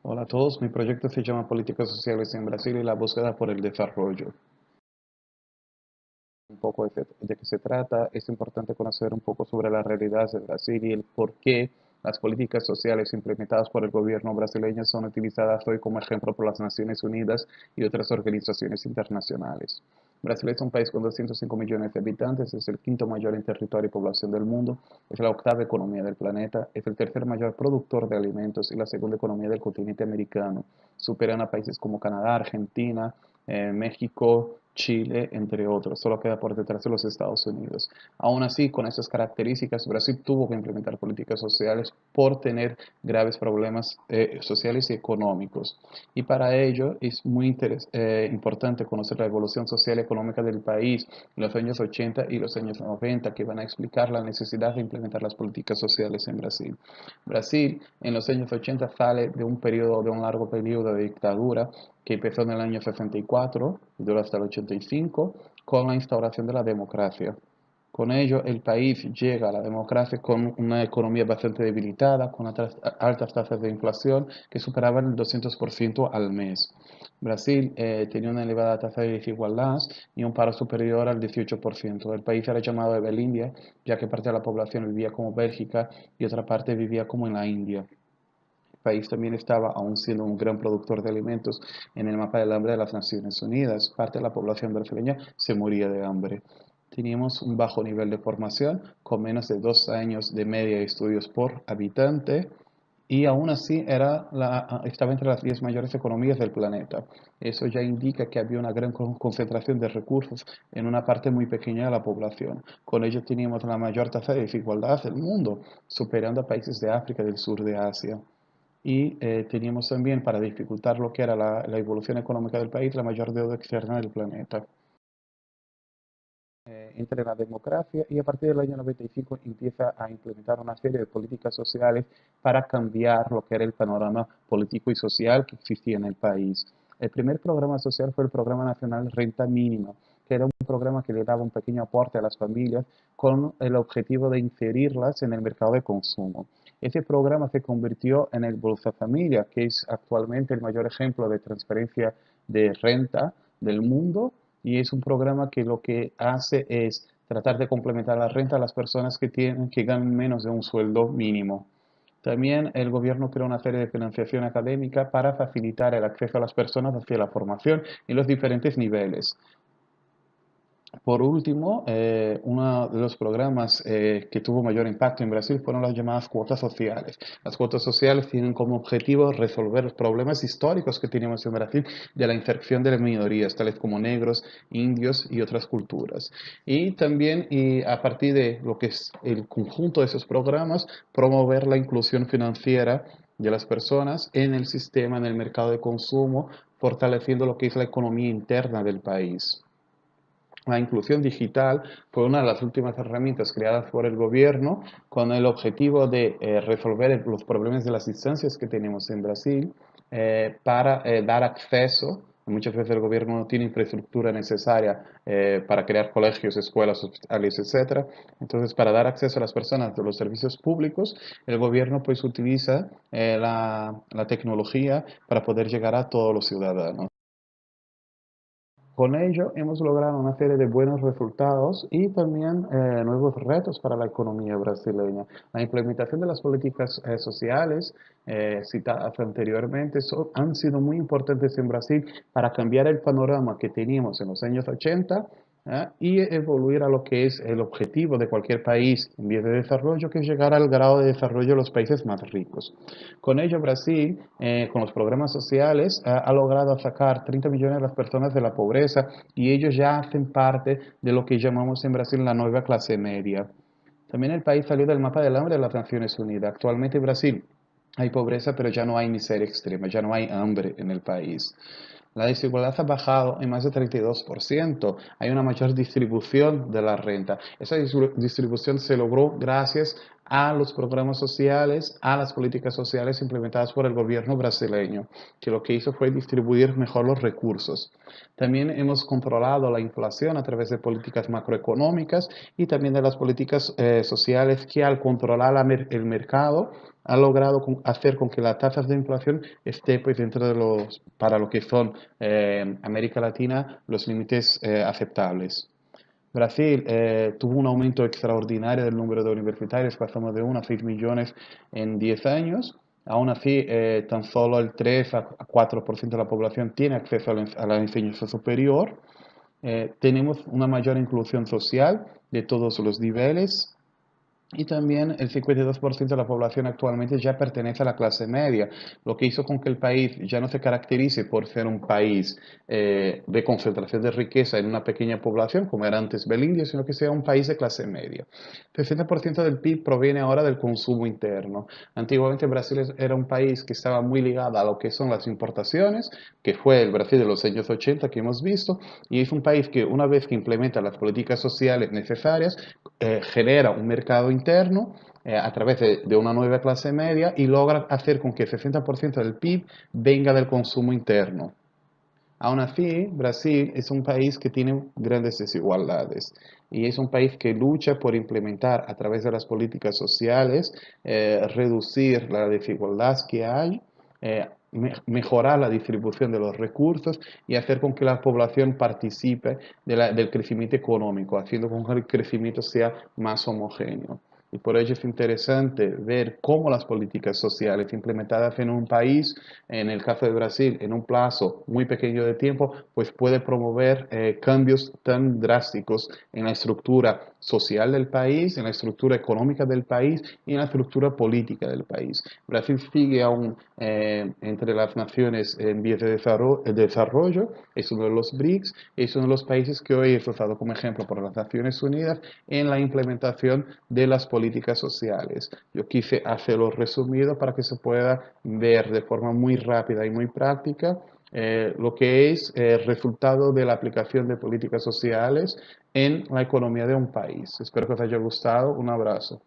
Hola a todos, mi proyecto se llama Políticas Sociales en Brasil y la búsqueda por el desarrollo. Un poco de qué se trata, es importante conocer un poco sobre la realidad de Brasil y el por qué las políticas sociales implementadas por el gobierno brasileño son utilizadas hoy como ejemplo por las Naciones Unidas y otras organizaciones internacionales. Brasil es un país con 205 millones de habitantes, es el quinto mayor en territorio y población del mundo, es la octava economía del planeta, es el tercer mayor productor de alimentos y la segunda economía del continente americano. Superan a países como Canadá, Argentina, México, Chile, entre otros. Solo queda por detrás de los Estados Unidos. Aún así, con esas características, Brasil tuvo que implementar políticas sociales por tener graves problemas sociales y económicos. Y para ello es muy importante conocer la evolución social y económica del país en los años 80 y los años 90, que van a explicar la necesidad de implementar las políticas sociales en Brasil. Brasil en los años 80 sale de un largo periodo de dictadura que empezó en el año 64 y duró hasta el 85 con la instauración de la democracia. Con ello, el país llega a la democracia con una economía bastante debilitada, con altas tasas de inflación que superaban el 200% al mes. Brasil tenía una elevada tasa de desigualdad y un paro superior al 18%. El país era llamado Evelindia, ya que parte de la población vivía como Bélgica y otra parte vivía como en la India. El país también estaba, aún siendo un gran productor de alimentos, en el mapa del hambre de las Naciones Unidas. Parte de la población brasileña se moría de hambre. Teníamos un bajo nivel de formación, con menos de 2 años de media de estudios por habitante, y aún así estaba entre las 10 mayores economías del planeta. Eso ya indica que había una gran concentración de recursos en una parte muy pequeña de la población. Con ello teníamos la mayor tasa de desigualdad del mundo, superando a países de África y del sur de Asia. Y teníamos también, para dificultar lo que era la evolución económica del país, la mayor deuda externa del planeta. Entra en la democracia y a partir del año 95 empieza a implementar una serie de políticas sociales para cambiar lo que era el panorama político y social que existía en el país. El primer programa social fue el Programa Nacional Renta Mínima, que era un programa que le daba un pequeño aporte a las familias con el objetivo de inserirlas en el mercado de consumo. Ese programa se convirtió en el Bolsa Familia, que es actualmente el mayor ejemplo de transferencia de renta del mundo, y es un programa que lo que hace es tratar de complementar la renta a las personas que ganan menos de un sueldo mínimo. También el gobierno creó una serie de financiación académica para facilitar el acceso a las personas hacia la formación en los diferentes niveles. Por último, uno de los programas que tuvo mayor impacto en Brasil fueron las llamadas cuotas sociales. Las cuotas sociales tienen como objetivo resolver los problemas históricos que tenemos en Brasil de la inserción de las minorías, tales como negros, indios y otras culturas. Y también, a partir de lo que es el conjunto de esos programas, promover la inclusión financiera de las personas en el sistema, en el mercado de consumo, fortaleciendo lo que es la economía interna del país. La inclusión digital fue una de las últimas herramientas creadas por el gobierno con el objetivo de resolver los problemas de las distancias que tenemos en Brasil para dar acceso. Muchas veces el gobierno no tiene infraestructura necesaria para crear colegios, escuelas, hospitales, etc. Entonces, para dar acceso a las personas de los servicios públicos, el gobierno pues utiliza la tecnología para poder llegar a todos los ciudadanos. Con ello hemos logrado una serie de buenos resultados y también nuevos retos para la economía brasileña. La implementación de las políticas sociales citadas anteriormente han sido muy importantes en Brasil para cambiar el panorama que teníamos en los años 80 y evoluir a lo que es el objetivo de cualquier país en vías de desarrollo, que es llegar al grado de desarrollo de los países más ricos. Con ello, Brasil, con los programas sociales, ha logrado sacar 30 millones de las personas de la pobreza y ellos ya hacen parte de lo que llamamos en Brasil la nueva clase media. También el país salió del mapa del hambre de las Naciones Unidas. Actualmente en Brasil hay pobreza, pero ya no hay miseria extrema, ya no hay hambre en el país. La desigualdad ha bajado en más de 32%. Hay una mayor distribución de la renta. Esa distribución se logró gracias a los programas sociales, a las políticas sociales implementadas por el gobierno brasileño, que lo que hizo fue distribuir mejor los recursos. También hemos controlado la inflación a través de políticas macroeconómicas y también de las políticas sociales que al controlar el mercado ha logrado hacer con que las tasas de inflación esté pues dentro de para lo que son América Latina, los límites aceptables. Brasil tuvo un aumento extraordinario del número de universitarios, pasamos de 1 a 6 millones en 10 años. Aún así, tan solo el 3 a 4% de la población tiene acceso a la enseñanza superior. Tenemos una mayor inclusión social de todos los niveles. Y también el 52% de la población actualmente ya pertenece a la clase media, lo que hizo con que el país ya no se caracterice por ser un país de concentración de riqueza en una pequeña población, como era antes Belindia, sino que sea un país de clase media. El 60% del PIB proviene ahora del consumo interno. Antiguamente Brasil era un país que estaba muy ligado a lo que son las importaciones, que fue el Brasil de los años 80 que hemos visto, y es un país que una vez que implementa las políticas sociales necesarias, genera un mercado interno a través de una nueva clase media y logra hacer con que el 60% del PIB venga del consumo interno. Aún así, Brasil es un país que tiene grandes desigualdades y es un país que lucha por implementar a través de las políticas sociales, reducir la desigualdad que hay, mejorar la distribución de los recursos y hacer con que la población participe del crecimiento económico, haciendo con que el crecimiento sea más homogéneo. Y por ello es interesante ver cómo las políticas sociales implementadas en un país, en el caso de Brasil, en un plazo muy pequeño de tiempo, pues puede promover cambios tan drásticos en la estructura social del país, en la estructura económica del país y en la estructura política del país. Brasil sigue aún entre las naciones en vías de desarrollo, es uno de los BRICS, es uno de los países que hoy es usado como ejemplo por las Naciones Unidas en la implementación de las políticas sociales. Yo quise hacerlo resumido para que se pueda ver de forma muy rápida y muy práctica lo que es el resultado de la aplicación de políticas sociales en la economía de un país. Espero que os haya gustado. Un abrazo.